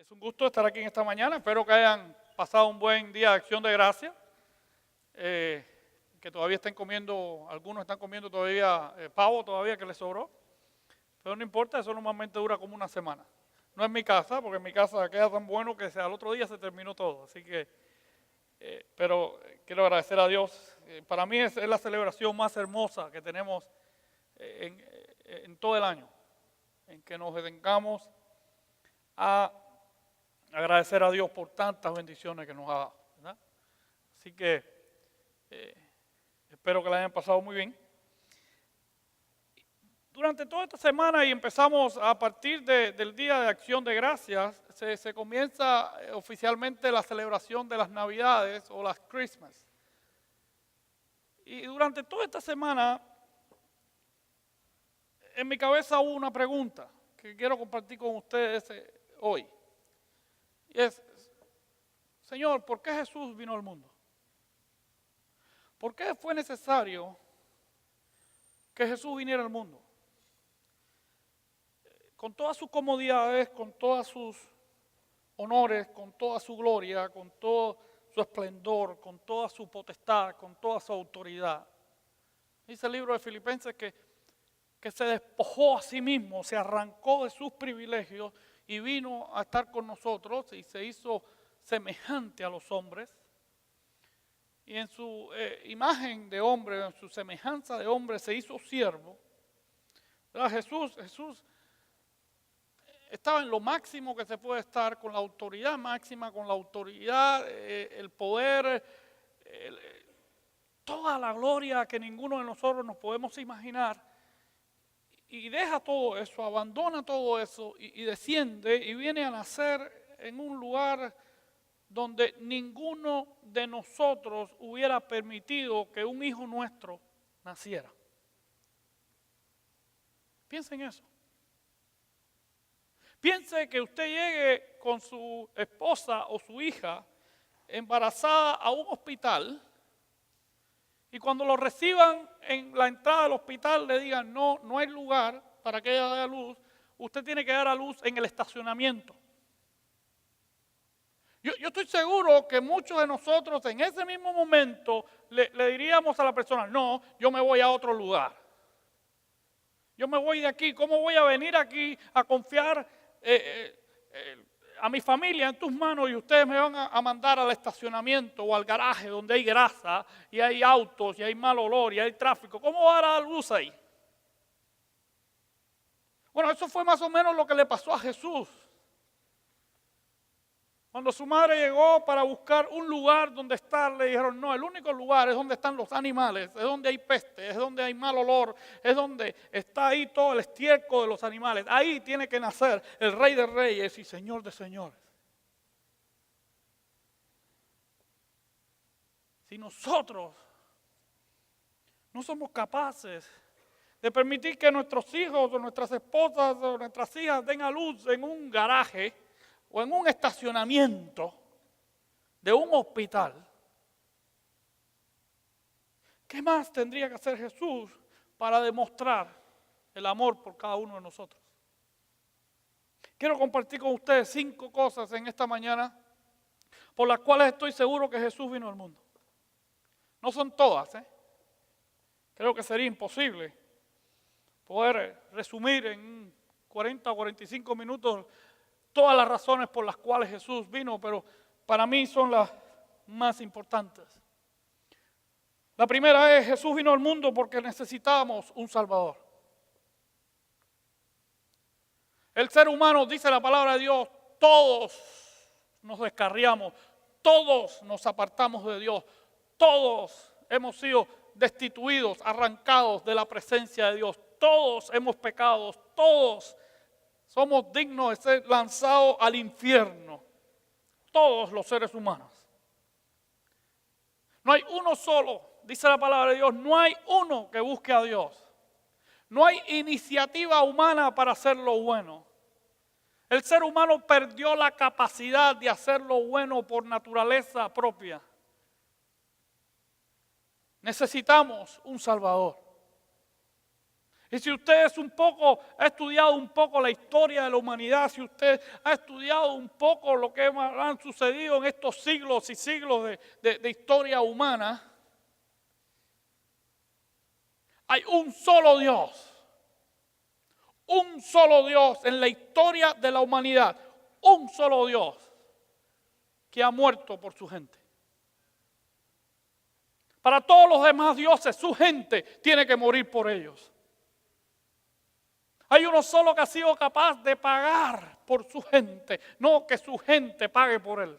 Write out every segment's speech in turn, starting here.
Es un gusto estar aquí en esta mañana. Espero que hayan pasado un buen día de acción de gracias. Que todavía estén comiendo, algunos están comiendo todavía pavo todavía que les sobró. Pero no importa, eso normalmente dura como una semana. No es mi casa, porque en mi casa queda tan bueno que al otro día se terminó todo. Así que, pero quiero agradecer a Dios. Para mí es la celebración más hermosa que tenemos en todo el año, en que nos dedicamos a agradecer a Dios por tantas bendiciones que nos ha dado, ¿verdad? Así que espero que la hayan pasado muy bien. Durante toda esta semana y empezamos a partir del Día de Acción de Gracias, se comienza oficialmente la celebración de las Navidades o las Christmas. Y durante toda esta semana, en mi cabeza hubo una pregunta que quiero compartir con ustedes hoy. Y es, Señor, ¿por qué Jesús vino al mundo? ¿Por qué fue necesario que Jesús viniera al mundo? Con todas sus comodidades, con todos sus honores, con toda su gloria, con todo su esplendor, con toda su potestad, con toda su autoridad. Dice el libro de Filipenses que se despojó a sí mismo, se arrancó de sus privilegios y vino a estar con nosotros y se hizo semejante a los hombres. Y en su imagen de hombre, en su semejanza de hombre, se hizo siervo. ¿Verdad? Jesús estaba en lo máximo que se puede estar, con la autoridad máxima, con la autoridad, el poder, toda la gloria que ninguno de nosotros nos podemos imaginar. Y deja todo eso, abandona todo eso y desciende y viene a nacer en un lugar donde ninguno de nosotros hubiera permitido que un hijo nuestro naciera. Piensen en eso. Piense que usted llegue con su esposa o su hija embarazada a un hospital y cuando lo reciban en la entrada del hospital le digan no hay lugar para que ella dé a luz, usted tiene que dar a luz en el estacionamiento. Yo estoy seguro que muchos de nosotros en ese mismo momento le diríamos a la persona, no, yo me voy a otro lugar. Yo me voy de aquí, ¿cómo voy a venir aquí a confiar a mi familia en tus manos y ustedes me van a mandar al estacionamiento o al garaje donde hay grasa y hay autos y hay mal olor y hay tráfico? ¿Cómo va a dar luz ahí? Bueno, eso fue más o menos lo que le pasó a Jesús. Cuando su madre llegó para buscar un lugar donde estar, le dijeron, no, el único lugar es donde están los animales, es donde hay peste, es donde hay mal olor, es donde está ahí todo el estiércol de los animales. Ahí tiene que nacer el Rey de Reyes y Señor de Señores. Si nosotros no somos capaces de permitir que nuestros hijos o nuestras esposas o nuestras hijas den a luz en un garaje, o en un estacionamiento de un hospital, ¿qué más tendría que hacer Jesús para demostrar el amor por cada uno de nosotros? Quiero compartir con ustedes 5 cosas en esta mañana por las cuales estoy seguro que Jesús vino al mundo. No son todas, Creo que sería imposible poder resumir en 40 o 45 minutos todas las razones por las cuales Jesús vino, pero para mí son las más importantes. La primera es, Jesús vino al mundo porque necesitábamos un Salvador. El ser humano, dice la palabra de Dios, todos nos descarriamos, todos nos apartamos de Dios, todos hemos sido destituidos, arrancados de la presencia de Dios, todos hemos pecado, todos somos dignos de ser lanzados al infierno, todos los seres humanos. No hay uno solo, dice la palabra de Dios, no hay uno que busque a Dios. No hay iniciativa humana para hacer lo bueno. El ser humano perdió la capacidad de hacer lo bueno por naturaleza propia. Necesitamos un Salvador. Y si usted ha estudiado un poco la historia de la humanidad, si usted ha estudiado un poco lo que han sucedido en estos siglos y siglos de historia humana, hay un solo Dios en la historia de la humanidad, un solo Dios que ha muerto por su gente. Para todos los demás dioses, su gente tiene que morir por ellos. Hay uno solo que ha sido capaz de pagar por su gente, no que su gente pague por él.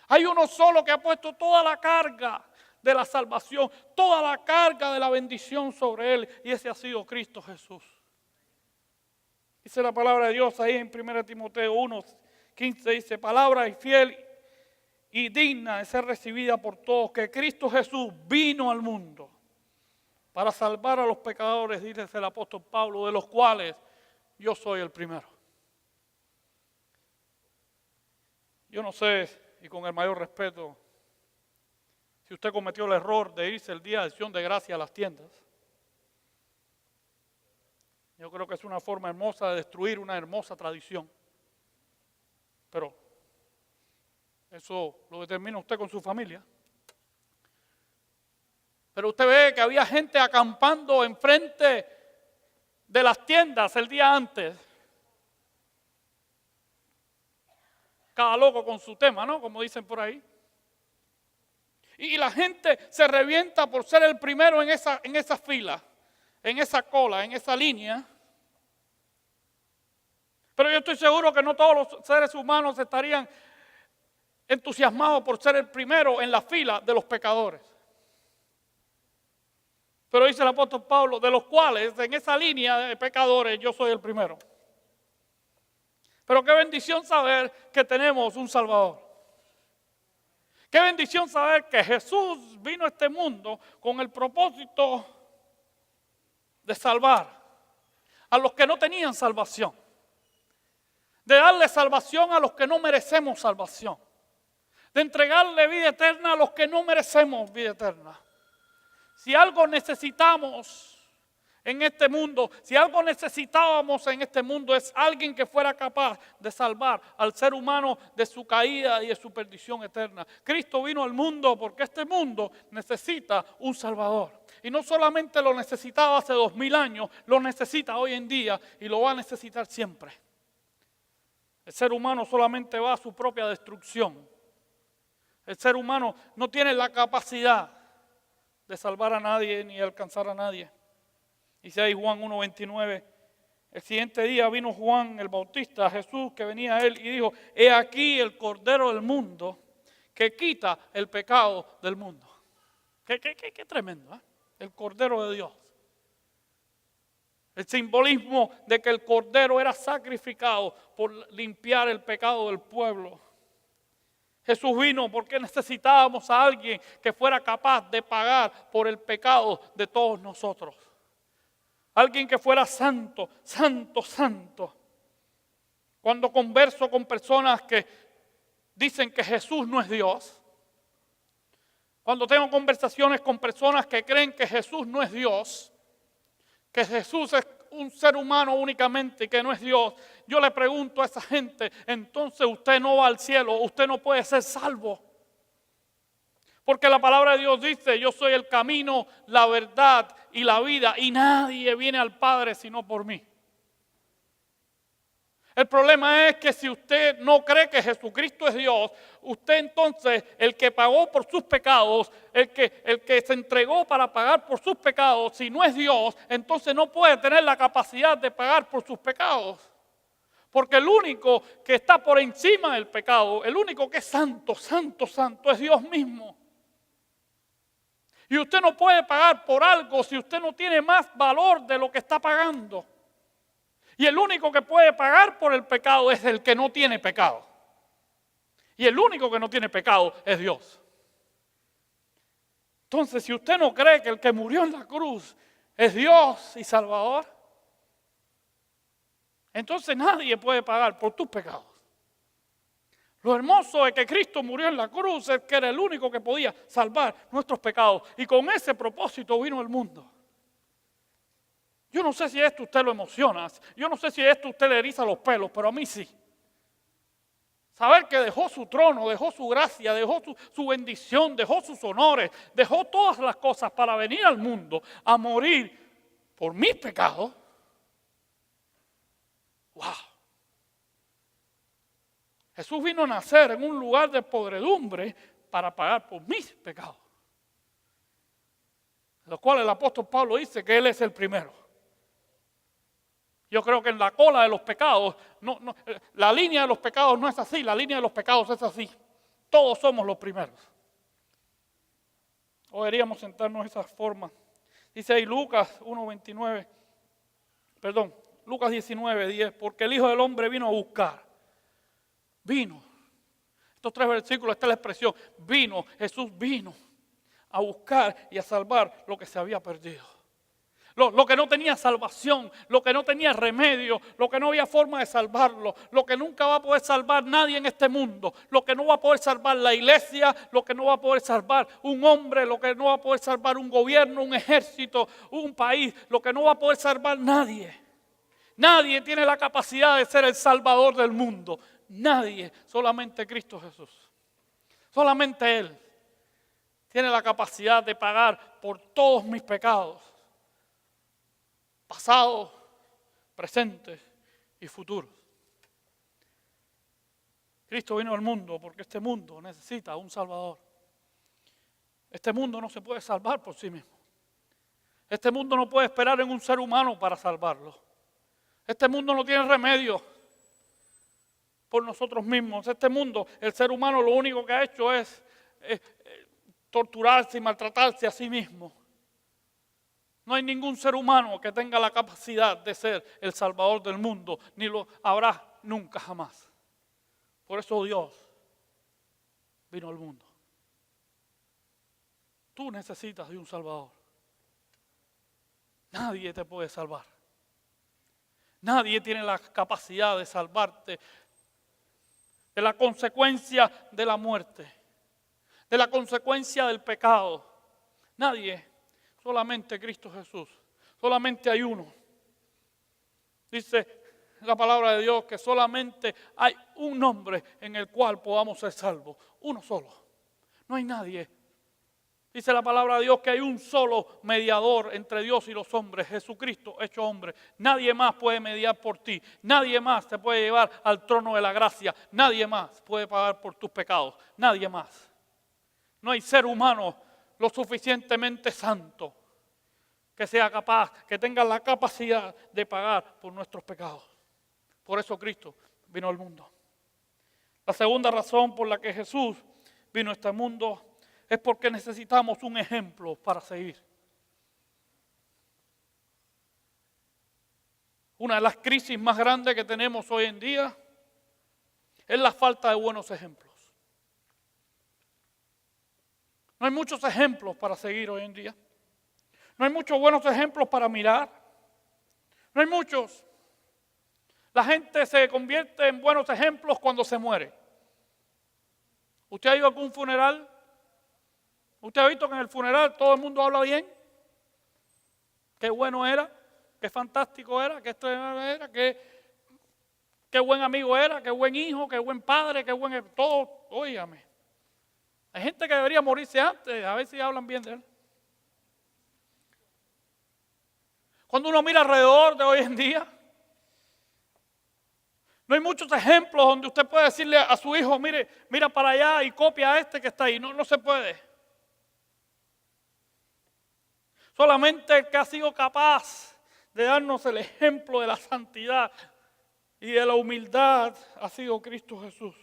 Hay uno solo que ha puesto toda la carga de la salvación, toda la carga de la bendición sobre él, y ese ha sido Cristo Jesús. Dice la palabra de Dios ahí en 1 Timoteo 1:15, dice: palabra fiel y digna de ser recibida por todos, que Cristo Jesús vino al mundo para salvar a los pecadores, dice el apóstol Pablo, de los cuales yo soy el primero. Yo no sé, y con el mayor respeto, si usted cometió el error de irse el día de acción de gracia a las tiendas. Yo creo que es una forma hermosa de destruir una hermosa tradición. Pero eso lo determina usted con su familia. Pero usted ve que había gente acampando enfrente de las tiendas el día antes. Cada loco con su tema, ¿no? Como dicen por ahí. Y la gente se revienta por ser el primero en esa fila, en esa cola, en esa línea. Pero yo estoy seguro que no todos los seres humanos estarían entusiasmados por ser el primero en la fila de los pecadores. Pero dice el apóstol Pablo, de los cuales en esa línea de pecadores yo soy el primero. Pero qué bendición saber que tenemos un Salvador. Qué bendición saber que Jesús vino a este mundo con el propósito de salvar a los que no tenían salvación. De darle salvación a los que no merecemos salvación. De entregarle vida eterna a los que no merecemos vida eterna. Si algo necesitamos en este mundo, si algo necesitábamos en este mundo, es alguien que fuera capaz de salvar al ser humano de su caída y de su perdición eterna. Cristo vino al mundo porque este mundo necesita un Salvador. Y no solamente lo necesitaba hace 2000 años, lo necesita hoy en día y lo va a necesitar siempre. El ser humano solamente va a su propia destrucción. El ser humano no tiene la capacidad de salvar a nadie ni alcanzar a nadie. Dice ahí Juan 1:29, el siguiente día vino Juan el Bautista a Jesús que venía a él y dijo: he aquí el Cordero del mundo que quita el pecado del mundo. Qué tremendo, ¿eh? El Cordero de Dios. El simbolismo de que el Cordero era sacrificado por limpiar el pecado del pueblo. Jesús vino porque necesitábamos a alguien que fuera capaz de pagar por el pecado de todos nosotros. Alguien que fuera santo, santo, santo. Cuando converso con personas que dicen que Jesús no es Dios, cuando tengo conversaciones con personas que creen que Jesús no es Dios, que Jesús es un ser humano únicamente y que no es Dios, yo le pregunto a esa gente: entonces usted no va al cielo, usted no puede ser salvo. Porque la palabra de Dios dice: yo soy el camino, la verdad y la vida, y nadie viene al Padre sino por mí. El problema es que si usted no cree que Jesucristo es Dios, usted entonces, el que pagó por sus pecados, el que se entregó para pagar por sus pecados, si no es Dios, entonces no puede tener la capacidad de pagar por sus pecados. Porque el único que está por encima del pecado, el único que es santo, santo, santo, es Dios mismo. Y usted no puede pagar por algo si usted no tiene más valor de lo que está pagando. Y el único que puede pagar por el pecado es el que no tiene pecado. Y el único que no tiene pecado es Dios. Entonces, si usted no cree que el que murió en la cruz es Dios y Salvador, entonces nadie puede pagar por tus pecados. Lo hermoso es que Cristo murió en la cruz, es que era el único que podía salvar nuestros pecados. Y con ese propósito vino al mundo. Yo no sé si esto usted lo emociona, yo no sé si esto usted le eriza los pelos, pero a mí sí. Saber que dejó su trono, dejó su gracia, dejó su bendición, dejó sus honores, dejó todas las cosas para venir al mundo a morir por mis pecados. ¡Wow! Jesús vino a nacer en un lugar de podredumbre para pagar por mis pecados. De los cuales el apóstol Pablo dice que Él es el primero. Yo creo que en la cola de los pecados, la línea de los pecados no es así, la línea de los pecados es así. Todos somos los primeros. O deberíamos sentarnos de esa forma. Dice ahí Lucas 1:29, perdón, Lucas 19:10, porque el Hijo del Hombre vino a buscar. Vino. Estos 3 versículos, esta es la expresión. Vino, Jesús vino a buscar y a salvar lo que se había perdido. Lo que no tenía salvación, lo que no tenía remedio, lo que no había forma de salvarlo, lo que nunca va a poder salvar nadie en este mundo, lo que no va a poder salvar la iglesia, lo que no va a poder salvar un hombre, lo que no va a poder salvar un gobierno, un ejército, un país, lo que no va a poder salvar nadie. Nadie tiene la capacidad de ser el salvador del mundo. Nadie, solamente Cristo Jesús. Solamente Él tiene la capacidad de pagar por todos mis pecados. Pasados, presentes y futuros. Cristo vino al mundo porque este mundo necesita un Salvador. Este mundo no se puede salvar por sí mismo. Este mundo no puede esperar en un ser humano para salvarlo. Este mundo no tiene remedio por nosotros mismos. Este mundo, el ser humano lo único que ha hecho es torturarse y maltratarse a sí mismo. No hay ningún ser humano que tenga la capacidad de ser el salvador del mundo, ni lo habrá nunca jamás. Por eso Dios vino al mundo. Tú necesitas de un salvador. Nadie te puede salvar. Nadie tiene la capacidad de salvarte de la consecuencia de la muerte, de la consecuencia del pecado. Nadie. Solamente Cristo Jesús. Solamente hay uno. Dice la palabra de Dios que solamente hay un nombre en el cual podamos ser salvos. Uno solo. No hay nadie. Dice la palabra de Dios que hay un solo mediador entre Dios y los hombres, Jesucristo hecho hombre. Nadie más puede mediar por ti. Nadie más te puede llevar al trono de la gracia. Nadie más puede pagar por tus pecados. Nadie más. No hay ser humano lo suficientemente santo que sea capaz, que tenga la capacidad de pagar por nuestros pecados. Por eso Cristo vino al mundo. La segunda razón por la que Jesús vino a este mundo es porque necesitamos un ejemplo para seguir. Una de las crisis más grandes que tenemos hoy en día es la falta de buenos ejemplos. No hay muchos ejemplos para seguir hoy en día. No hay muchos buenos ejemplos para mirar. No hay muchos. La gente se convierte en buenos ejemplos cuando se muere. ¿Usted ha ido a algún funeral? ¿Usted ha visto que en el funeral todo el mundo habla bien? Qué bueno era, qué fantástico era, qué extraordinario era, qué buen amigo era, qué buen hijo, qué buen padre, qué buen... Todo, óigame. Hay gente que debería morirse antes, a ver si hablan bien de él. Cuando uno mira alrededor de hoy en día, no hay muchos ejemplos donde usted puede decirle a su hijo, mira para allá y copia a este que está ahí. No se puede. Solamente el que ha sido capaz de darnos el ejemplo de la santidad y de la humildad ha sido Cristo Jesús.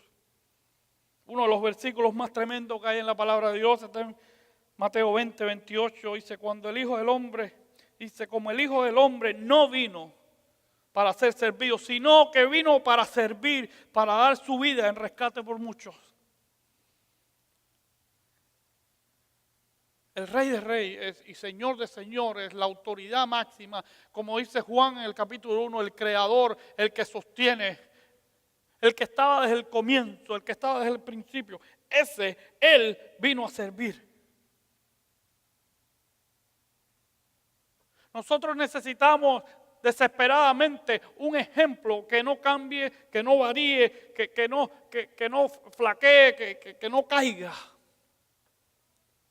Uno de los versículos más tremendos que hay en la palabra de Dios está en Mateo 20:28. Dice, cuando el Hijo del Hombre, dice, como el Hijo del Hombre no vino para ser servido, sino que vino para servir, para dar su vida en rescate por muchos. El Rey de Reyes y Señor de Señores, la autoridad máxima, como dice Juan en el capítulo 1, el Creador, el que sostiene el que estaba desde el comienzo, el que estaba desde el principio. Él vino a servir. Nosotros necesitamos desesperadamente un ejemplo que no cambie, que no varíe, que no flaquee, que no caiga.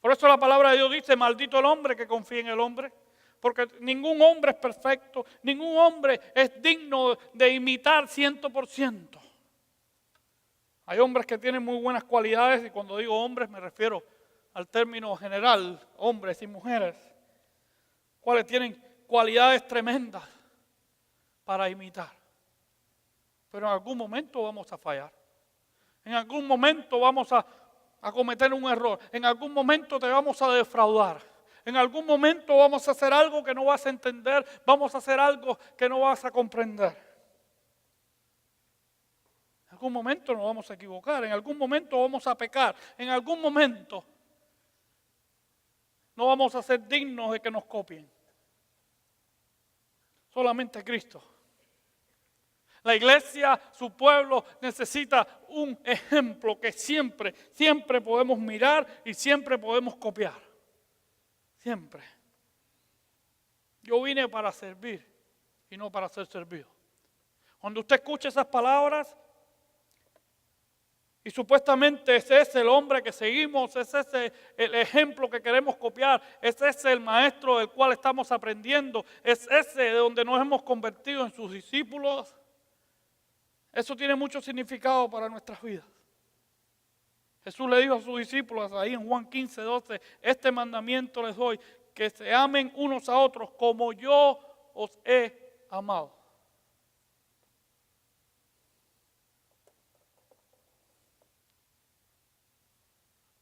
Por eso la palabra de Dios dice, maldito el hombre que confía en el hombre. Porque ningún hombre es perfecto, ningún hombre es digno de imitar 100%. Hay hombres que tienen muy buenas cualidades, y cuando digo hombres me refiero al término general, hombres y mujeres, cuales tienen cualidades tremendas para imitar. Pero en algún momento vamos a fallar. En algún momento vamos a cometer un error. En algún momento te vamos a defraudar. En algún momento vamos a hacer algo que no vas a entender. Vamos a hacer algo que no vas a comprender. En algún momento nos vamos a equivocar. En algún momento vamos a pecar. En algún momento no vamos a ser dignos de que nos copien. Solamente Cristo. La iglesia, su pueblo, necesita un ejemplo que siempre podemos mirar y siempre podemos copiar. Siempre. Yo vine para servir y no para ser servido. Cuando usted escucha esas palabras y supuestamente es ese el hombre que seguimos, es ese el ejemplo que queremos copiar, es ese el maestro del cual estamos aprendiendo, es ese de donde nos hemos convertido en sus discípulos, eso tiene mucho significado para nuestras vidas. Jesús le dijo a sus discípulos ahí en Juan 15:12, este mandamiento les doy, que se amen unos a otros como yo os he amado.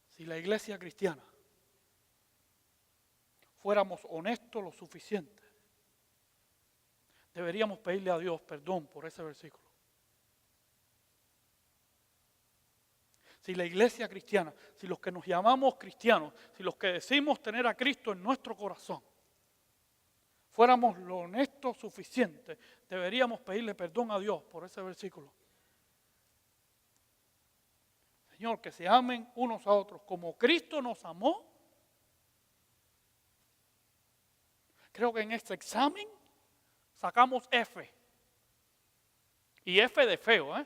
Si la iglesia cristiana fuéramos honestos lo suficiente, deberíamos pedirle a Dios perdón por ese versículo. Si la iglesia cristiana, si los que nos llamamos cristianos, si los que decimos tener a Cristo en nuestro corazón, fuéramos lo honestos suficiente, deberíamos pedirle perdón a Dios por ese versículo. Señor, que se amen unos a otros como Cristo nos amó. Creo que en este examen sacamos F. Y F de feo, ¿eh?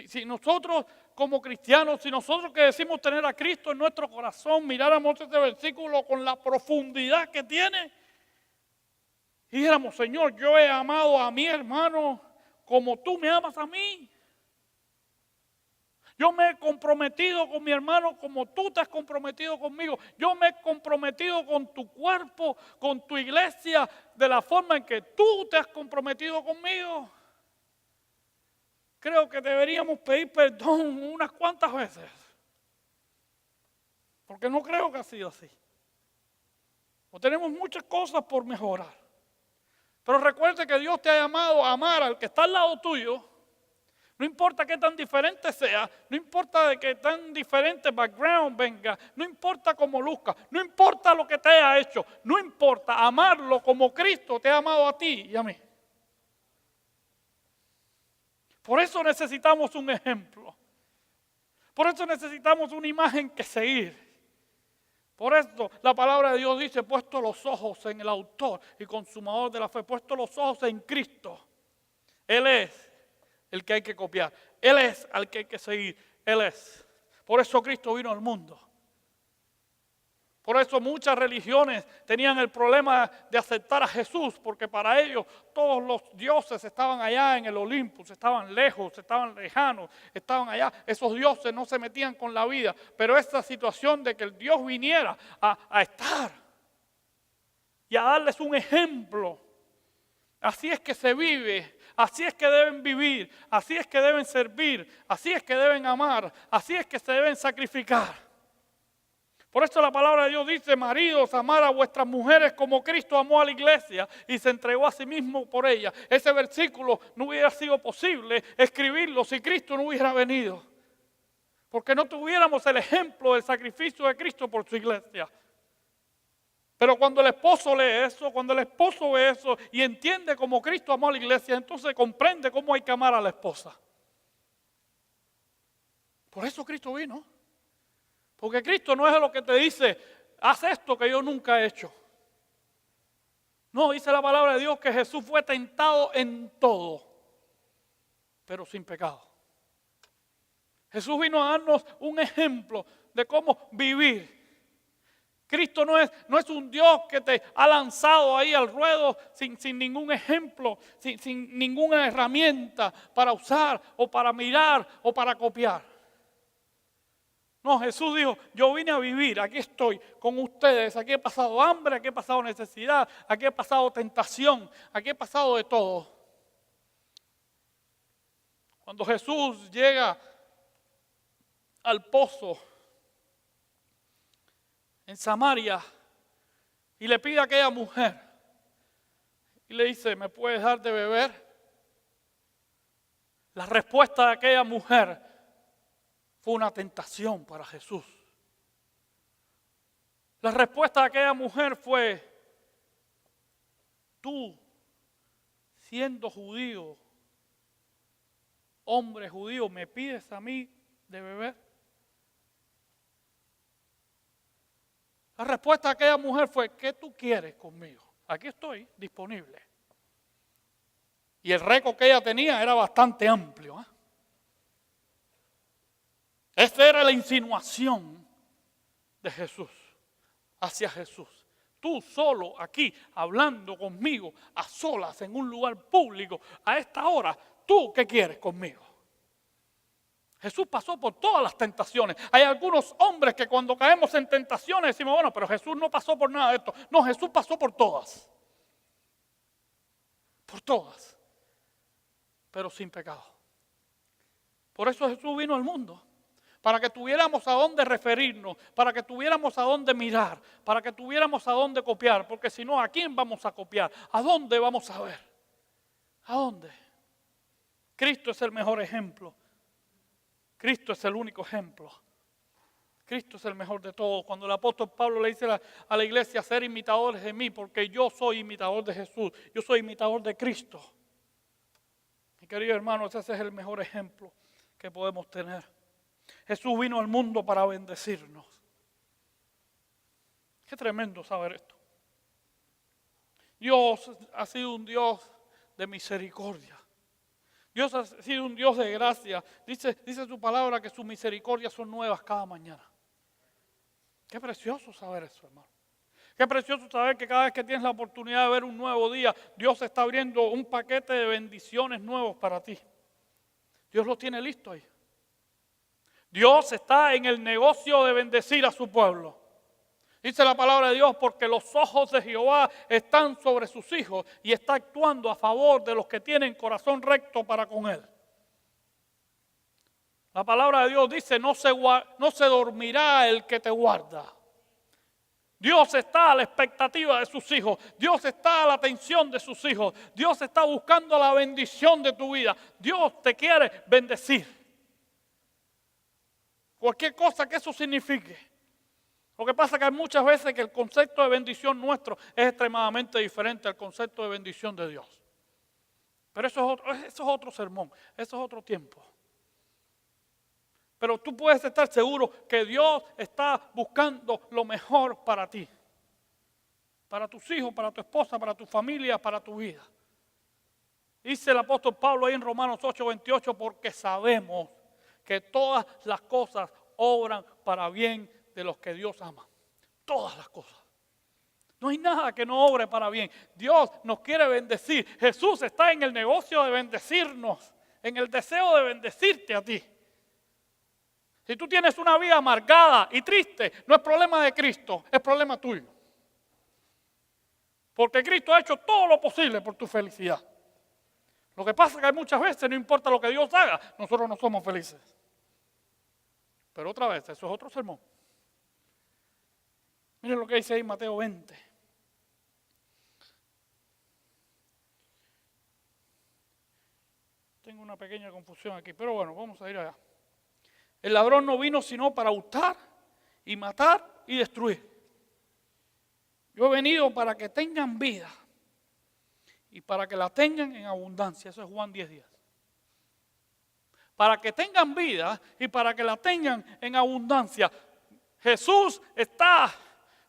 Si nosotros como cristianos, si nosotros que decimos tener a Cristo en nuestro corazón, miráramos este versículo con la profundidad que tiene, y dijéramos, Señor, yo he amado a mi hermano como tú me amas a mí. Yo me he comprometido con mi hermano como tú te has comprometido conmigo. Yo me he comprometido con tu cuerpo, con tu iglesia, de la forma en que tú te has comprometido conmigo. Creo que deberíamos pedir perdón unas cuantas veces. Porque no creo que ha sido así. O tenemos muchas cosas por mejorar. Pero recuerde que Dios te ha llamado a amar al que está al lado tuyo. No importa qué tan diferente sea, no importa de qué tan diferente background venga, no importa cómo luzca, no importa lo que te haya hecho, no importa amarlo como Cristo te ha amado a ti y a mí. Por eso necesitamos un ejemplo. Por eso necesitamos una imagen que seguir. Por eso la palabra de Dios dice, puesto los ojos en el autor y consumador de la fe, puesto los ojos en Cristo. Él es el que hay que copiar. Él es al que hay que seguir. Él es. Por eso Cristo vino al mundo. Por eso muchas religiones tenían el problema de aceptar a Jesús, porque para ellos todos los dioses estaban allá en el Olympus, estaban lejos, estaban lejanos, estaban allá. Esos dioses no se metían con la vida, pero esta situación de que el Dios viniera a estar y a darles un ejemplo. Así es que se vive, así es que deben vivir, así es que deben servir, así es que deben amar, así es que se deben sacrificar. Por eso la palabra de Dios dice, maridos, amad a vuestras mujeres como Cristo amó a la iglesia y se entregó a sí mismo por ella. Ese versículo no hubiera sido posible escribirlo si Cristo no hubiera venido. Porque no tuviéramos el ejemplo del sacrificio de Cristo por su iglesia. Pero cuando el esposo lee eso, cuando el esposo ve eso y entiende cómo Cristo amó a la iglesia, entonces comprende cómo hay que amar a la esposa. Por eso Cristo vino. Porque Cristo no es lo que te dice, haz esto que yo nunca he hecho. No, dice la palabra de Dios que Jesús fue tentado en todo, pero sin pecado. Jesús vino a darnos un ejemplo de cómo vivir. Cristo no es un Dios que te ha lanzado ahí al ruedo sin ningún ejemplo, sin ninguna herramienta para usar o para mirar o para copiar. No, Jesús dijo, yo vine a vivir, aquí estoy con ustedes, aquí he pasado hambre, aquí he pasado necesidad, aquí he pasado tentación, aquí he pasado de todo. Cuando Jesús llega al pozo en Samaria y le pide a aquella mujer y le dice, ¿me puedes dar de beber? La respuesta de aquella mujer fue una tentación para Jesús. La respuesta de aquella mujer fue, tú, siendo judío, hombre judío, ¿me pides a mí de beber? La respuesta de aquella mujer fue, ¿qué tú quieres conmigo? Aquí estoy, disponible. Y el récord que ella tenía era bastante amplio. Esa era la insinuación de Jesús, hacia Jesús. Tú solo aquí, hablando conmigo, a solas, en un lugar público, a esta hora, ¿tú qué quieres conmigo? Jesús pasó por todas las tentaciones. Hay algunos hombres que cuando caemos en tentaciones decimos, bueno, pero Jesús no pasó por nada de esto. No, Jesús pasó por todas. Por todas. Pero sin pecado. Por eso Jesús vino al mundo. Para que tuviéramos a dónde referirnos, para que tuviéramos a dónde mirar, para que tuviéramos a dónde copiar. Porque si no, ¿a quién vamos a copiar? ¿A dónde vamos a ver? ¿A dónde? Cristo es el mejor ejemplo. Cristo es el único ejemplo. Cristo es el mejor de todos. Cuando el apóstol Pablo le dice a la iglesia, ser imitadores de mí, porque yo soy imitador de Jesús, yo soy imitador de Cristo. Mi querido hermano, ese es el mejor ejemplo que podemos tener. Jesús vino al mundo para bendecirnos. Qué tremendo saber esto. Dios ha sido un Dios de misericordia. Dios ha sido un Dios de gracia. Dice su palabra que sus misericordias son nuevas cada mañana. Qué precioso saber eso, hermano. Qué precioso saber que cada vez que tienes la oportunidad de ver un nuevo día, Dios está abriendo un paquete de bendiciones nuevos para ti. Dios lo tiene listo ahí. Dios está en el negocio de bendecir a su pueblo. Dice la palabra de Dios, porque los ojos de Jehová están sobre sus hijos y está actuando a favor de los que tienen corazón recto para con él. La palabra de Dios dice, no se dormirá el que te guarda. Dios está a la expectativa de sus hijos. Dios está a la atención de sus hijos. Dios está buscando la bendición de tu vida. Dios te quiere bendecir. Cualquier cosa que eso signifique. Lo que pasa es que hay muchas veces que el concepto de bendición nuestro es extremadamente diferente al concepto de bendición de Dios. Pero eso es otro sermón, eso es otro tiempo. Pero tú puedes estar seguro que Dios está buscando lo mejor para ti. Para tus hijos, para tu esposa, para tu familia, para tu vida. Dice el apóstol Pablo ahí en Romanos 8:28, porque sabemos que todas las cosas obran para bien de los que Dios ama. Todas las cosas. No hay nada que no obre para bien. Dios nos quiere bendecir. Jesús está en el negocio de bendecirnos, en el deseo de bendecirte a ti. Si tú tienes una vida amargada y triste, no es problema de Cristo, es problema tuyo. Porque Cristo ha hecho todo lo posible por tu felicidad. Lo que pasa es que hay muchas veces, no importa lo que Dios haga, nosotros no somos felices. Pero otra vez, eso es otro sermón. Miren lo que dice ahí Mateo 20. Tengo una pequeña confusión aquí, pero bueno, vamos a ir allá. El ladrón no vino sino para hurtar y matar y destruir. Yo he venido para que tengan vida y para que la tengan en abundancia. Eso es Juan 10:10. Para que tengan vida y para que la tengan en abundancia. Jesús está,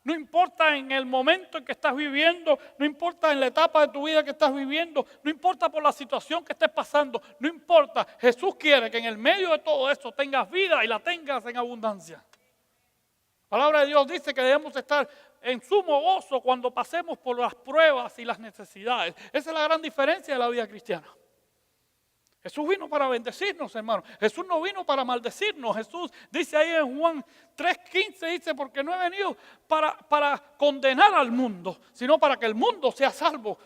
no importa en el momento en que estás viviendo, no importa en la etapa de tu vida que estás viviendo, no importa por la situación que estés pasando, no importa. Jesús quiere que en el medio de todo eso tengas vida y la tengas en abundancia. La palabra de Dios dice que debemos estar en sumo gozo cuando pasemos por las pruebas y las necesidades. Esa es la gran diferencia de la vida cristiana. Jesús vino para bendecirnos, hermanos. Jesús no vino para maldecirnos. Jesús dice ahí en Juan 3:15, dice, porque no he venido para condenar al mundo, sino para que el mundo sea salvo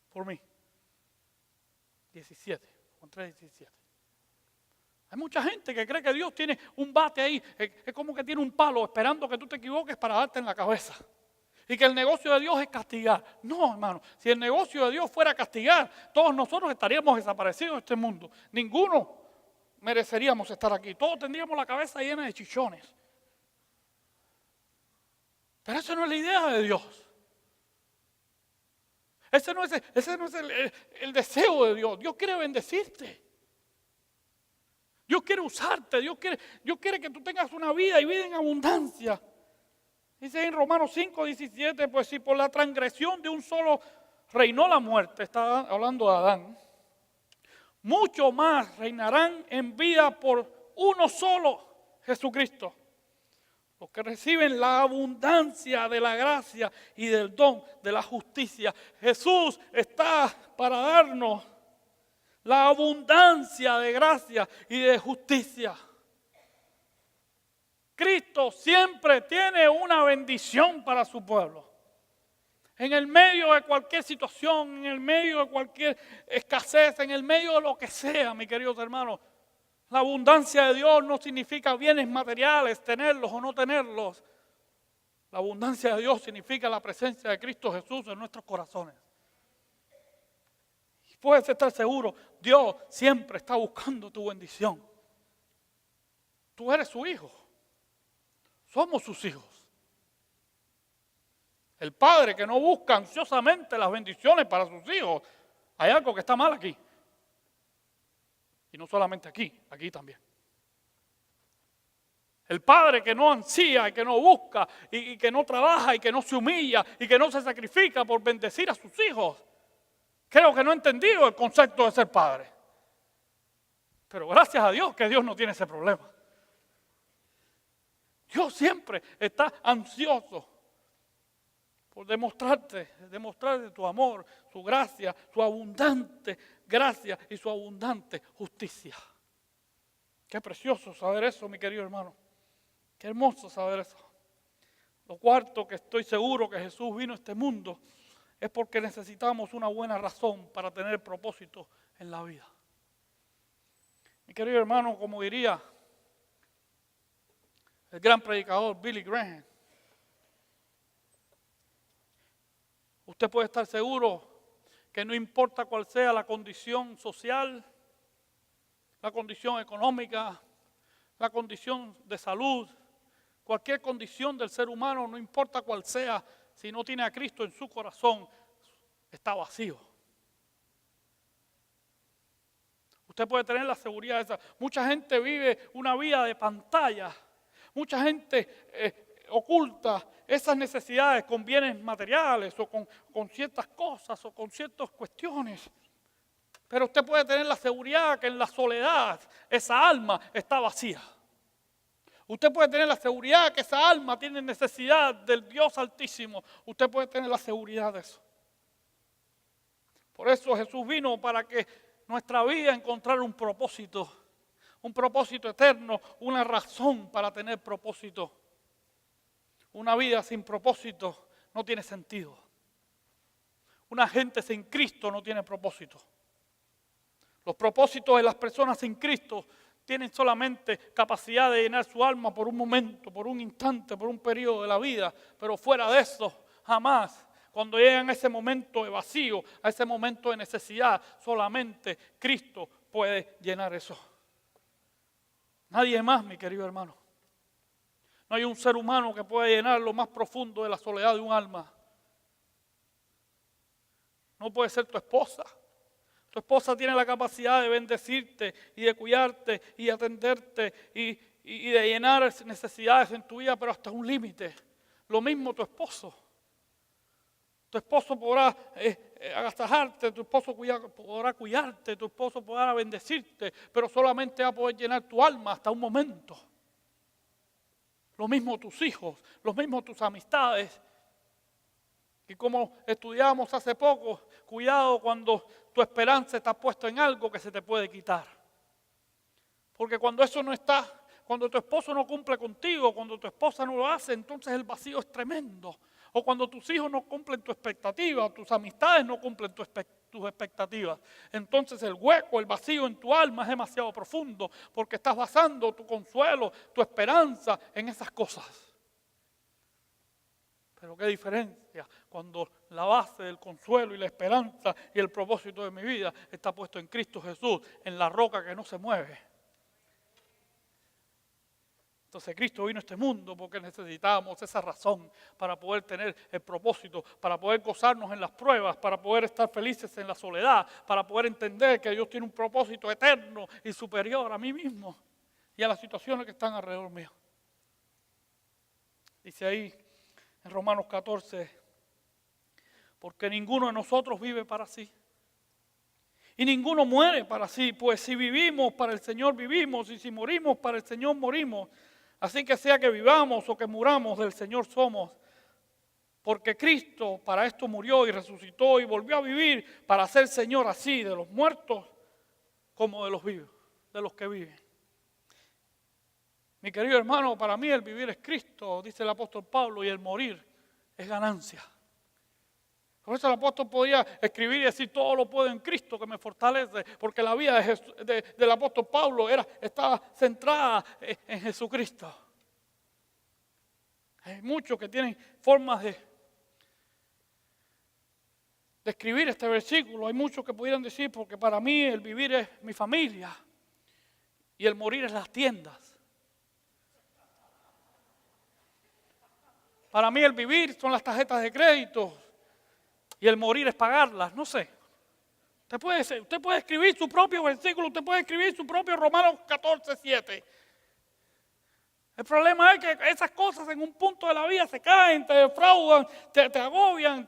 por mí. 17, Juan 3:17. Hay mucha gente que cree que Dios tiene un bate ahí, es como que tiene un palo esperando que tú te equivoques para darte en la cabeza. Y que el negocio de Dios es castigar. No, hermano, si el negocio de Dios fuera castigar, todos nosotros estaríamos desaparecidos de este mundo. Ninguno mereceríamos estar aquí. Todos tendríamos la cabeza llena de chichones. Pero esa no es la idea de Dios. Ese no es el deseo de Dios. Dios quiere bendecirte. Dios quiere usarte. Dios quiere que tú tengas una vida y vida en abundancia. Dice en Romanos 5:17, pues si por la transgresión de un solo reinó la muerte, está hablando de Adán, mucho más reinarán en vida por uno solo, Jesucristo. Los que reciben la abundancia de la gracia y del don de la justicia. Jesús está para darnos la abundancia de gracia y de justicia. Cristo siempre tiene una bendición para su pueblo. En el medio de cualquier situación, en el medio de cualquier escasez, en el medio de lo que sea, mis queridos hermanos, la abundancia de Dios no significa bienes materiales, tenerlos o no tenerlos. La abundancia de Dios significa la presencia de Cristo Jesús en nuestros corazones. Y puedes estar seguro, Dios siempre está buscando tu bendición. Tú eres su hijo. Somos sus hijos. El padre que no busca ansiosamente las bendiciones para sus hijos, hay algo que está mal aquí. Y no solamente aquí, aquí también. El padre que no ansía y que no busca y que no trabaja y que no se humilla y que no se sacrifica por bendecir a sus hijos, creo que no ha entendido el concepto de ser padre. Pero gracias a Dios que Dios no tiene ese problema. Dios siempre está ansioso por demostrarte tu amor, su gracia, su abundante gracia y su abundante justicia. Qué precioso saber eso, mi querido hermano. Qué hermoso saber eso. Lo cuarto que estoy seguro que Jesús vino a este mundo es porque necesitamos una buena razón para tener propósito en la vida. Mi querido hermano, como diría el gran predicador Billy Graham, usted puede estar seguro que no importa cuál sea la condición social, la condición económica, la condición de salud, cualquier condición del ser humano, no importa cuál sea, si no tiene a Cristo en su corazón, está vacío. Usted puede tener la seguridad de esa. Mucha gente vive una vida de pantalla. Mucha gente oculta esas necesidades con bienes materiales o con ciertas cosas o con ciertas cuestiones. Pero usted puede tener la seguridad que en la soledad esa alma está vacía. Usted puede tener la seguridad que esa alma tiene necesidad del Dios Altísimo. Usted puede tener la seguridad de eso. Por eso Jesús vino para que nuestra vida encontrara un propósito eterno, una razón para tener propósito. Una vida sin propósito no tiene sentido. Una gente sin Cristo no tiene propósito. Los propósitos de las personas sin Cristo tienen solamente capacidad de llenar su alma por un momento, por un instante, por un periodo de la vida, pero fuera de eso, jamás. Cuando llegan a ese momento de vacío, a ese momento de necesidad, solamente Cristo puede llenar eso. Nadie más, mi querido hermano. No hay un ser humano que pueda llenar lo más profundo de la soledad de un alma. No puede ser tu esposa. Tu esposa tiene la capacidad de bendecirte y de cuidarte y atenderte y de llenar necesidades en tu vida, pero hasta un límite. Lo mismo tu esposo. Tu esposo podrá agasajarte, tu esposo podrá cuidarte, tu esposo podrá bendecirte, pero solamente va a poder llenar tu alma hasta un momento. Lo mismo tus hijos, lo mismo tus amistades. Y como estudiamos hace poco, cuidado cuando tu esperanza está puesta en algo que se te puede quitar. Porque cuando eso no está, cuando tu esposo no cumple contigo, cuando tu esposa no lo hace, entonces el vacío es tremendo. O cuando tus hijos no cumplen tu expectativa, tus amistades no cumplen tus expectativas. Entonces el hueco, el vacío en tu alma es demasiado profundo porque estás basando tu consuelo, tu esperanza en esas cosas. Pero qué diferencia cuando la base del consuelo y la esperanza y el propósito de mi vida está puesto en Cristo Jesús, en la roca que no se mueve. Entonces Cristo vino a este mundo porque necesitábamos esa razón para poder tener el propósito, para poder gozarnos en las pruebas, para poder estar felices en la soledad, para poder entender que Dios tiene un propósito eterno y superior a mí mismo y a las situaciones que están alrededor mío. Dice ahí en Romanos 14, porque ninguno de nosotros vive para sí. Y ninguno muere para sí, pues si vivimos para el Señor vivimos, y si morimos para el Señor morimos. Así que sea que vivamos o que muramos, del Señor somos. Porque Cristo para esto murió y resucitó y volvió a vivir para ser Señor así de los muertos como de los vivos, de los que viven. Mi querido hermano, para mí el vivir es Cristo, dice el apóstol Pablo, y el morir es ganancia. Por eso el apóstol podía escribir y decir, todo lo puedo en Cristo que me fortalece, porque la vida del apóstol Pablo estaba centrada en Jesucristo. Hay muchos que tienen formas de escribir este versículo. Hay muchos que pudieran decir, porque para mí el vivir es mi familia y el morir es las tiendas. Para mí el vivir son las tarjetas de crédito y el morir es pagarlas, no sé. Usted puede escribir su propio versículo, usted puede escribir su propio Romanos 14:7. El problema es que esas cosas en un punto de la vida se caen, te defraudan, te agobian,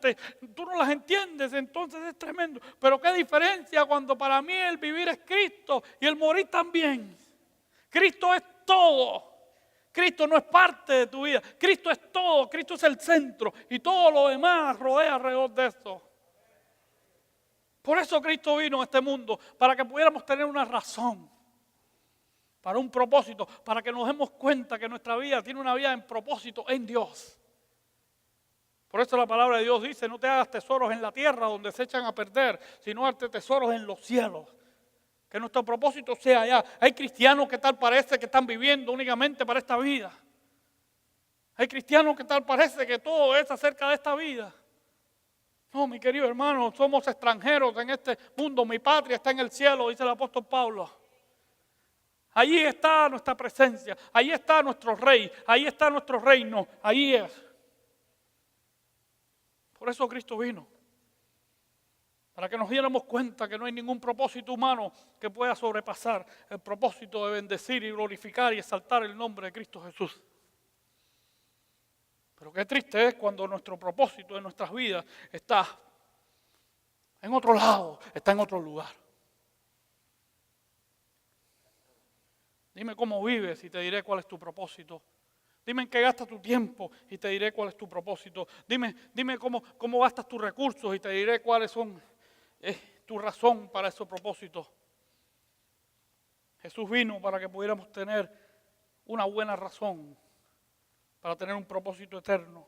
tú no las entiendes, entonces es tremendo. Pero qué diferencia cuando para mí el vivir es Cristo y el morir también. Cristo es todo. Cristo no es parte de tu vida, Cristo es todo, Cristo es el centro y todo lo demás rodea alrededor de eso. Por eso Cristo vino a este mundo, para que pudiéramos tener una razón, para un propósito, para que nos demos cuenta que nuestra vida tiene una vida en propósito en Dios. Por eso la palabra de Dios dice, no te hagas tesoros en la tierra donde se echan a perder, sino hazte tesoros en los cielos. Que nuestro propósito sea allá. Hay cristianos que tal parece que están viviendo únicamente para esta vida. Hay cristianos que tal parece que todo es acerca de esta vida. No, mi querido hermano, somos extranjeros en este mundo. Mi patria está en el cielo, dice el apóstol Pablo. Allí está nuestra presencia, allí está nuestro rey, allí está nuestro reino, allí es. Por eso Cristo vino. Para que nos diéramos cuenta que no hay ningún propósito humano que pueda sobrepasar el propósito de bendecir y glorificar y exaltar el nombre de Cristo Jesús. Pero qué triste es cuando nuestro propósito de nuestras vidas está en otro lado, está en otro lugar. Dime cómo vives y te diré cuál es tu propósito. Dime en qué gastas tu tiempo y te diré cuál es tu propósito. Dime cómo gastas tus recursos y te diré cuáles son tu razón para ese propósito. Jesús vino para que pudiéramos tener una buena razón, para tener un propósito eterno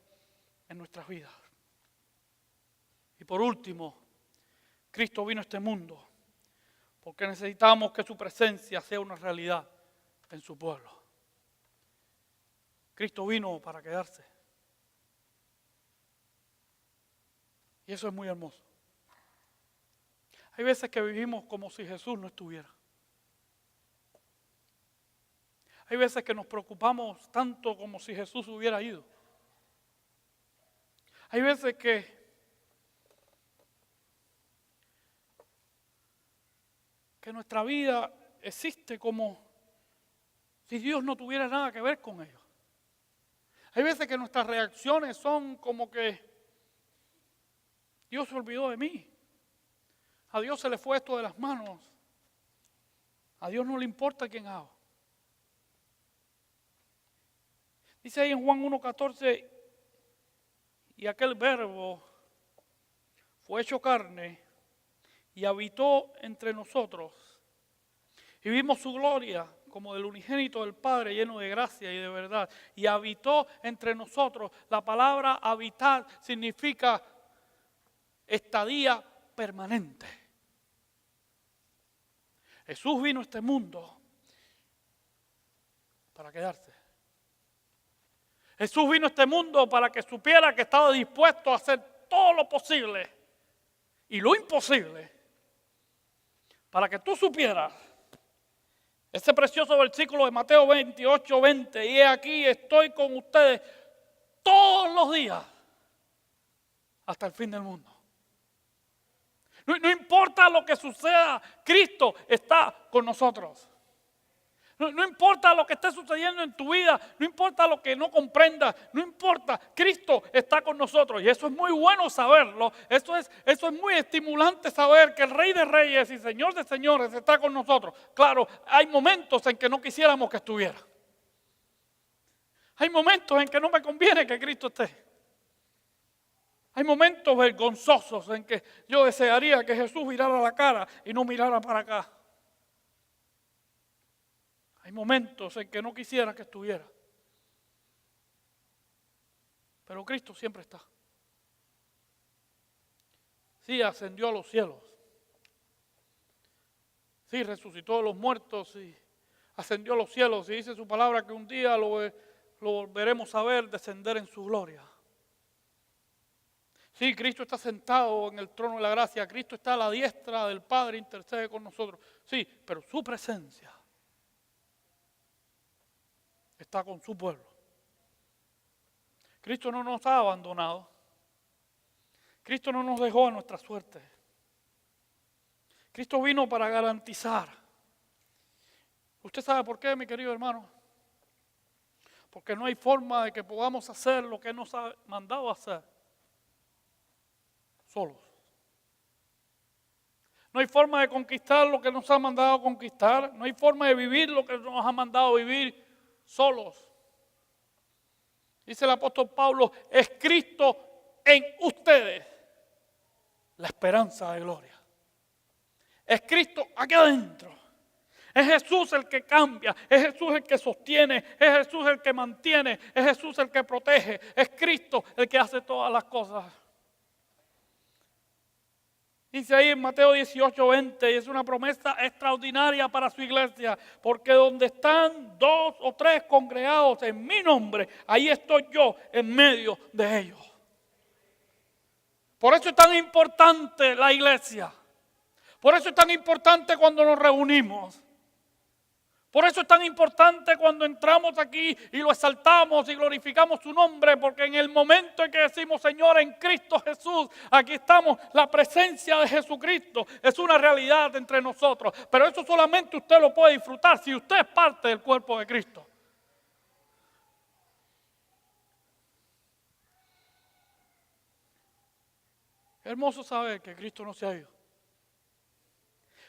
en nuestras vidas. Y por último, Cristo vino a este mundo porque necesitamos que su presencia sea una realidad en su pueblo. Cristo vino para quedarse. Y eso es muy hermoso. Hay veces que vivimos como si Jesús no estuviera. Hay veces que nos preocupamos tanto como si Jesús hubiera ido. Hay veces que nuestra vida existe como si Dios no tuviera nada que ver con ello. Hay veces que nuestras reacciones son como que Dios se olvidó de mí. A Dios se le fue esto de las manos. A Dios no le importa quién haga. Dice ahí en Juan 1:14, y aquel verbo fue hecho carne y habitó entre nosotros. Y vimos su gloria como del unigénito del Padre, lleno de gracia y de verdad. Y habitó entre nosotros. La palabra habitar significa estadía permanente. Jesús vino a este mundo para quedarse. Jesús vino a este mundo para que supiera que estaba dispuesto a hacer todo lo posible y lo imposible para que tú supieras ese precioso versículo de Mateo 28:20, y he aquí estoy con ustedes todos los días hasta el fin del mundo. No importa lo que suceda, Cristo está con nosotros. No importa lo que esté sucediendo en tu vida, no importa lo que no comprendas, no importa, Cristo está con nosotros. Y eso es muy bueno saberlo, eso es muy estimulante saber que el Rey de Reyes y Señor de Señores está con nosotros. Claro, hay momentos en que no quisiéramos que estuviera. Hay momentos en que no me conviene que Cristo esté. Hay momentos vergonzosos en que yo desearía que Jesús mirara la cara y no mirara para acá. Hay momentos en que no quisiera que estuviera. Pero Cristo siempre está. Sí, ascendió a los cielos. Sí, resucitó de los muertos y ascendió a los cielos. Y dice su palabra que un día lo volveremos a ver descender en su gloria. Sí, Cristo está sentado en el trono de la gracia. Cristo está a la diestra del Padre, intercede con nosotros. Sí, pero su presencia está con su pueblo. Cristo no nos ha abandonado. Cristo no nos dejó a nuestra suerte. Cristo vino para garantizar. ¿Usted sabe por qué, mi querido hermano? Porque no hay forma de que podamos hacer lo que Él nos ha mandado a hacer solos. No hay forma de conquistar lo que nos ha mandado a conquistar. No hay forma de vivir lo que nos ha mandado a vivir solos. Dice el apóstol Pablo, es Cristo en ustedes la esperanza de gloria. Es Cristo aquí adentro. Es Jesús el que cambia, es Jesús el que sostiene, es Jesús el que mantiene, es Jesús el que protege, es Cristo el que hace todas las cosas. Dice ahí en Mateo 18:20, y es una promesa extraordinaria para su iglesia, porque donde están 2 o 3 congregados en mi nombre, ahí estoy yo en medio de ellos. Por eso es tan importante la iglesia. Por eso es tan importante cuando nos reunimos. Por eso es tan importante cuando entramos aquí y lo exaltamos y glorificamos su nombre, porque en el momento en que decimos, Señor, en Cristo Jesús, aquí estamos, la presencia de Jesucristo es una realidad entre nosotros. Pero eso solamente usted lo puede disfrutar si usted es parte del cuerpo de Cristo. Qué hermoso saber que Cristo no se ha ido.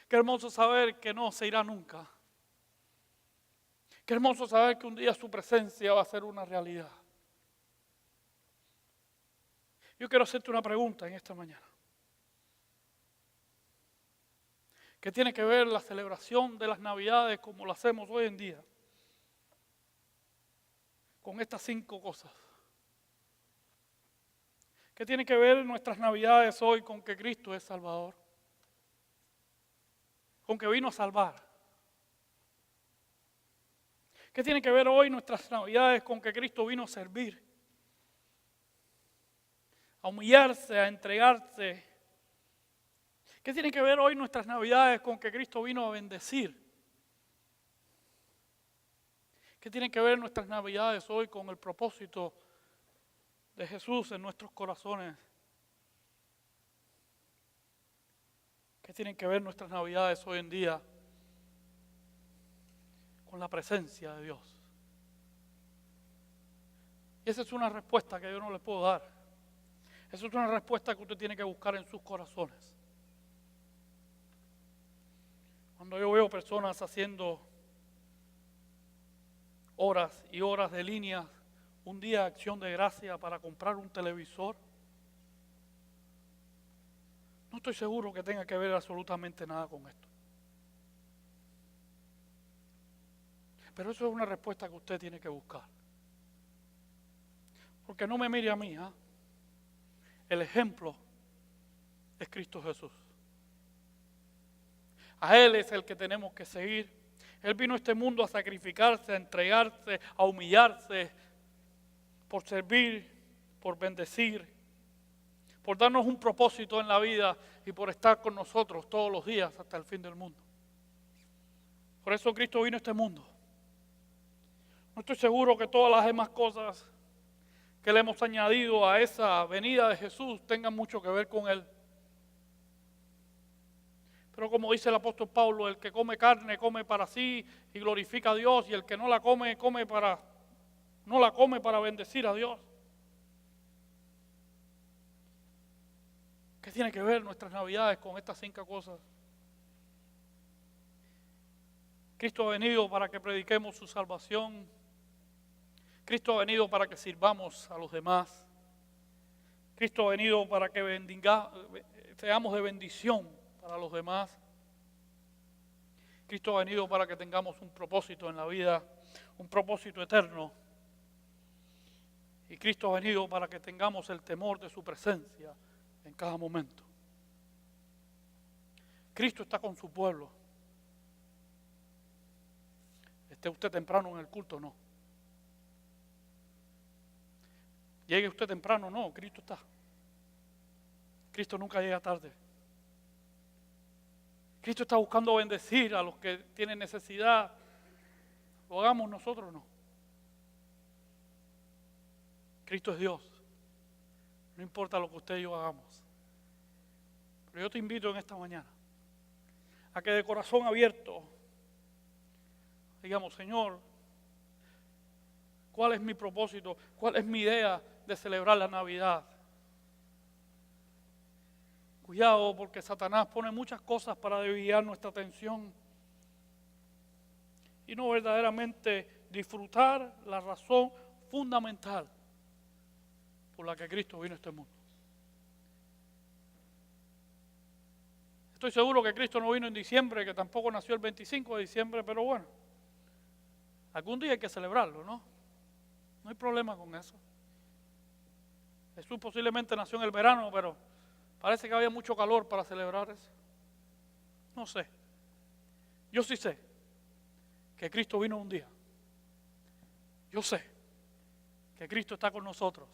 Qué hermoso saber que no se irá nunca. Qué hermoso saber que un día su presencia va a ser una realidad. Yo quiero hacerte una pregunta en esta mañana. ¿Qué tiene que ver la celebración de las Navidades como lo hacemos hoy en día con estas 5 cosas? ¿Qué tiene que ver nuestras Navidades hoy con que Cristo es Salvador? Con que vino a salvar. ¿Qué tiene que ver hoy nuestras Navidades con que Cristo vino a servir? A humillarse, a entregarse. ¿Qué tiene que ver hoy nuestras Navidades con que Cristo vino a bendecir? ¿Qué tienen que ver nuestras navidades hoy con el propósito de Jesús en nuestros corazones? ¿Qué tienen que ver nuestras navidades hoy en día con la presencia de Dios? Y esa es una respuesta que yo no le puedo dar. Esa es una respuesta que usted tiene que buscar en sus corazones. Cuando yo veo personas haciendo horas y horas de línea, un día de acción de gracia para comprar un televisor, no estoy seguro que tenga que ver absolutamente nada con esto. Pero eso es una respuesta que usted tiene que buscar. Porque no me mire a mí, ¿eh? El ejemplo es Cristo Jesús. A Él es el que tenemos que seguir. Él vino a este mundo a sacrificarse, a entregarse, a humillarse, por servir, por bendecir, por darnos un propósito en la vida y por estar con nosotros todos los días hasta el fin del mundo. Por eso Cristo vino a este mundo. No estoy seguro que todas las demás cosas que le hemos añadido a esa venida de Jesús tengan mucho que ver con Él. Pero como dice el apóstol Pablo, el que come carne come para sí y glorifica a Dios, y el que no la come, no la come para bendecir a Dios. ¿Qué tiene que ver nuestras navidades con estas 5 cosas? Cristo ha venido para que prediquemos su salvación. Cristo ha venido para que sirvamos a los demás. Cristo ha venido para que seamos de bendición para los demás. Cristo ha venido para que tengamos un propósito en la vida, un propósito eterno. Y Cristo ha venido para que tengamos el temor de su presencia en cada momento. Cristo está con su pueblo. ¿Esté usted temprano en el culto? No. ¿Llegue usted temprano? No, Cristo está. Cristo nunca llega tarde. Cristo está buscando bendecir a los que tienen necesidad. ¿Lo hagamos nosotros? No. Cristo es Dios. No importa lo que usted y yo hagamos. Pero yo te invito en esta mañana a que de corazón abierto digamos: Señor, ¿cuál es mi propósito? ¿Cuál es mi idea de celebrar la Navidad? Cuidado, porque Satanás pone muchas cosas para desviar nuestra atención y no verdaderamente disfrutar la razón fundamental por la que Cristo vino a este mundo. Estoy seguro que Cristo no vino en diciembre, que tampoco nació el 25 de diciembre, pero bueno, algún día hay que celebrarlo, ¿no? No hay problema con eso. Jesús posiblemente nació en el verano, pero parece que había mucho calor para celebrar eso. No sé. Yo sí sé que Cristo vino un día. Yo sé que Cristo está con nosotros.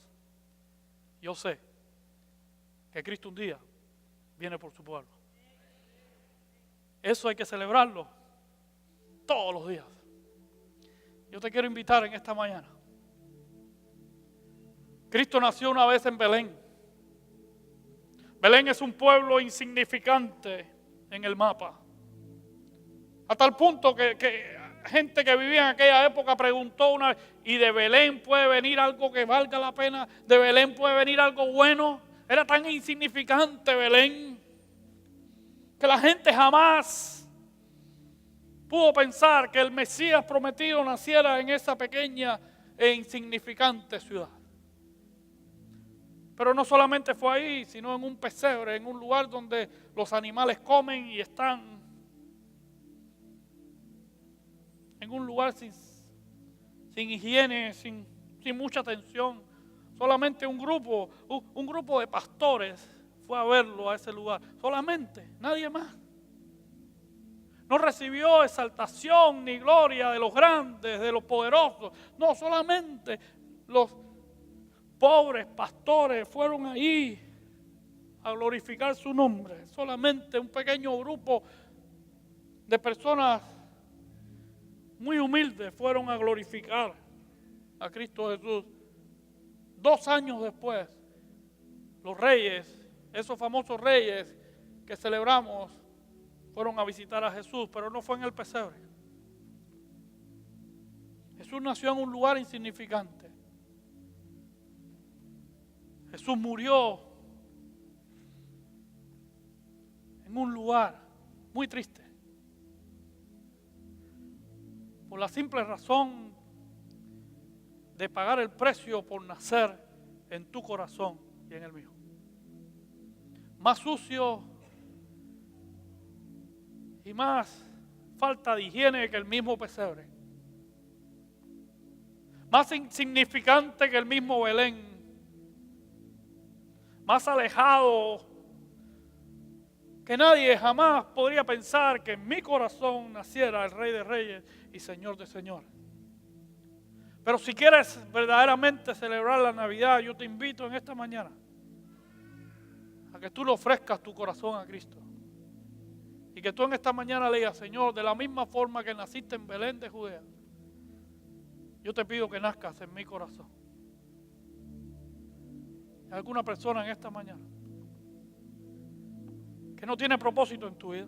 Yo sé que Cristo un día viene por su pueblo. Eso hay que celebrarlo todos los días. Yo te quiero invitar en esta mañana. Cristo nació una vez en Belén. Belén es un pueblo insignificante en el mapa. A tal punto que gente que vivía en aquella época preguntó una vez: ¿y de Belén puede venir algo que valga la pena? ¿De Belén puede venir algo bueno? Era tan insignificante Belén que la gente jamás pudo pensar que el Mesías prometido naciera en esa pequeña e insignificante ciudad. Pero no solamente fue ahí, sino en un pesebre, en un lugar donde los animales comen y están en un lugar sin higiene, sin mucha atención. Solamente un grupo de pastores fue a verlo a ese lugar. Solamente, nadie más. No recibió exaltación ni gloria de los grandes, de los poderosos. No, solamente los pobres pastores fueron ahí a glorificar su nombre. Solamente un pequeño grupo de personas muy humildes fueron a glorificar a Cristo Jesús. 2 años después, los reyes, esos famosos reyes que celebramos, fueron a visitar a Jesús, pero no fue en el pesebre. Jesús nació en un lugar insignificante. Jesús murió en un lugar muy triste, por la simple razón de pagar el precio por nacer en tu corazón y en el mío. Más sucio y más falta de higiene que el mismo pesebre. Más insignificante que el mismo Belén. Más alejado que nadie jamás podría pensar que en mi corazón naciera el Rey de Reyes y Señor de Señores. Pero si quieres verdaderamente celebrar la Navidad, yo te invito en esta mañana a que tú le ofrezcas tu corazón a Cristo. Y que tú en esta mañana le digas: Señor, de la misma forma que naciste en Belén de Judea, yo te pido que nazcas en mi corazón. ¿Hay alguna persona en esta mañana que no tiene propósito en tu vida?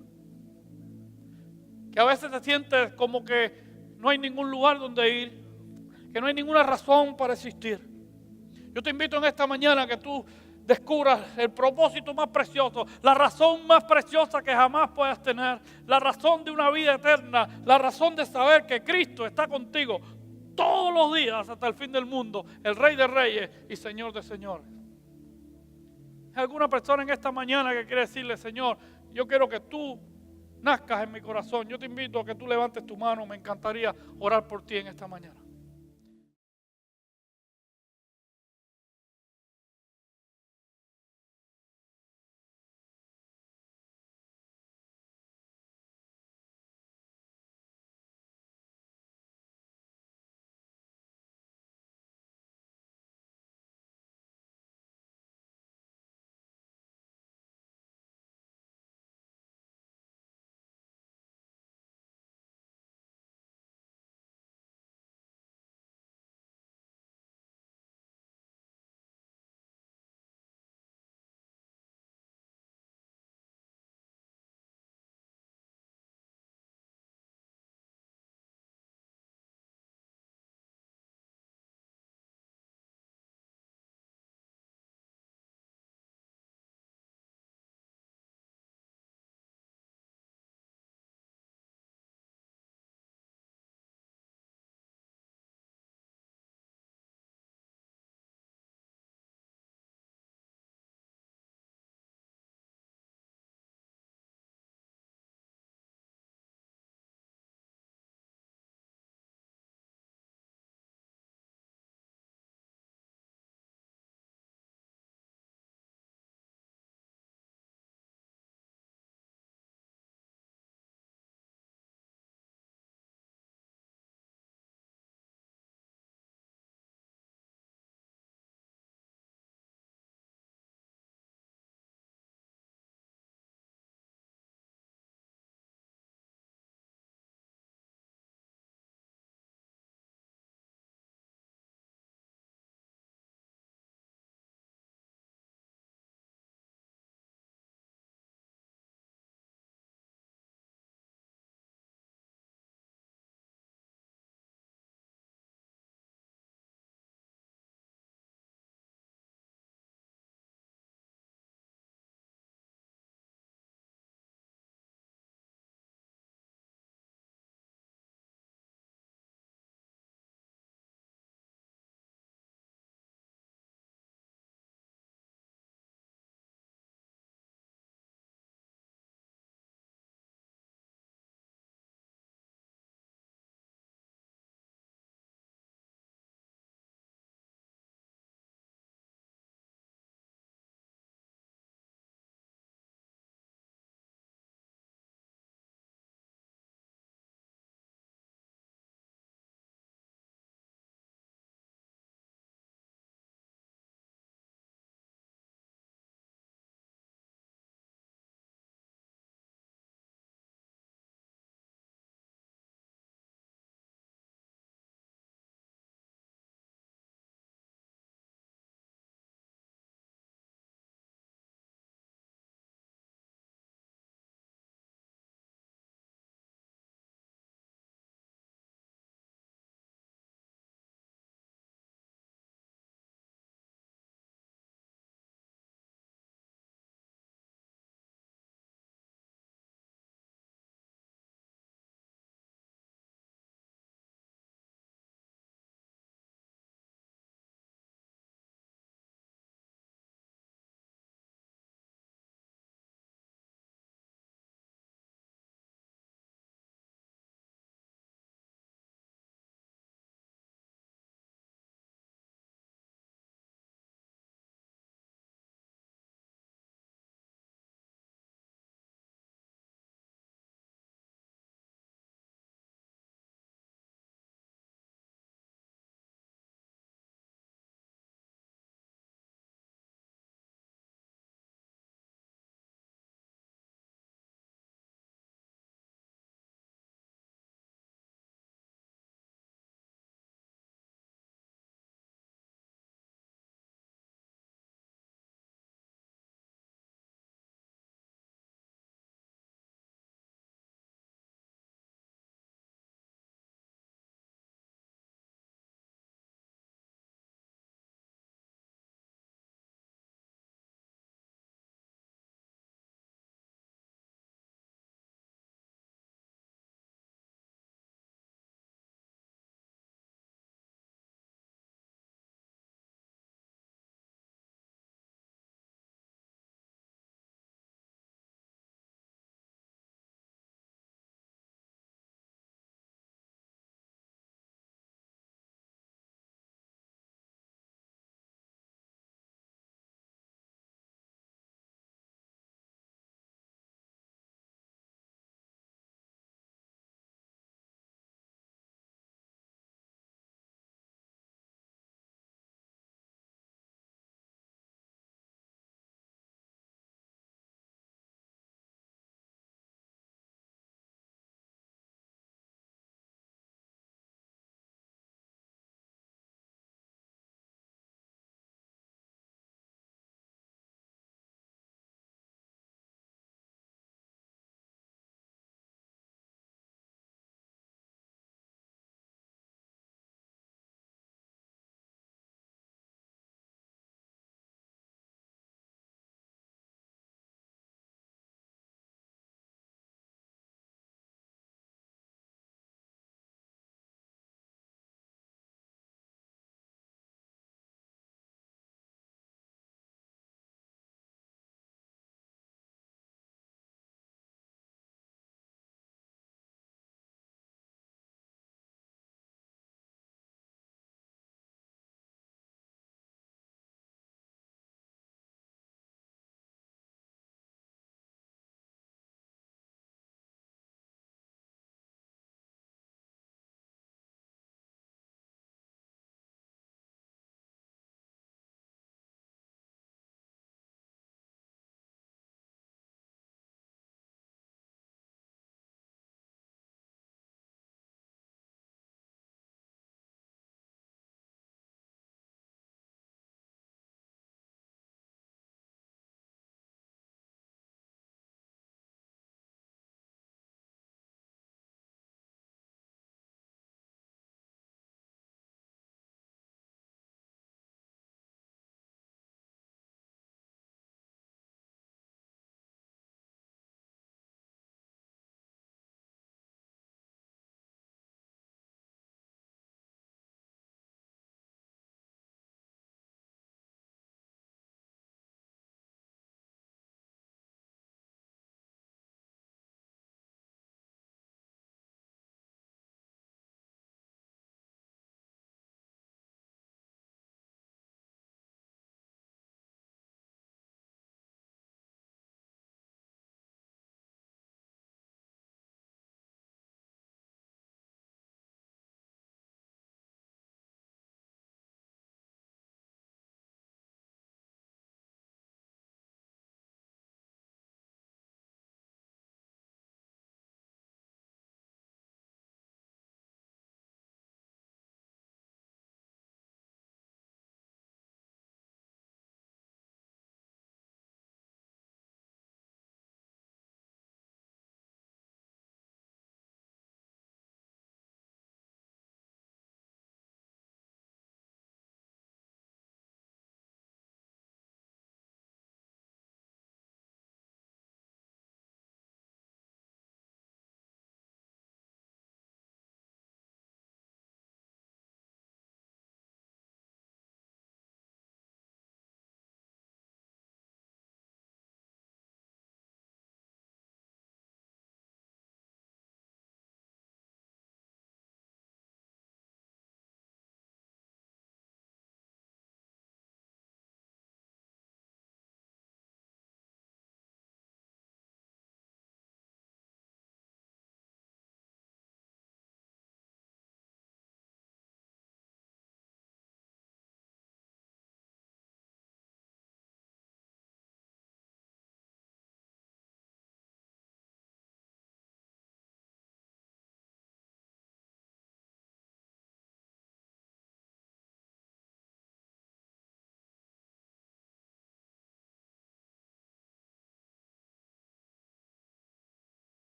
Que a veces te sientes como que no hay ningún lugar donde ir, que no hay ninguna razón para existir. Yo te invito en esta mañana a que tú descubras el propósito más precioso, la razón más preciosa que jamás puedas tener, la razón de una vida eterna, la razón de saber que Cristo está contigo todos los días hasta el fin del mundo, el Rey de Reyes y Señor de Señores. ¿Hay alguna persona en esta mañana que quiere decirle: Señor, yo quiero que tú nazcas en mi corazón? Yo te invito a que tú levantes tu mano, me encantaría orar por ti en esta mañana.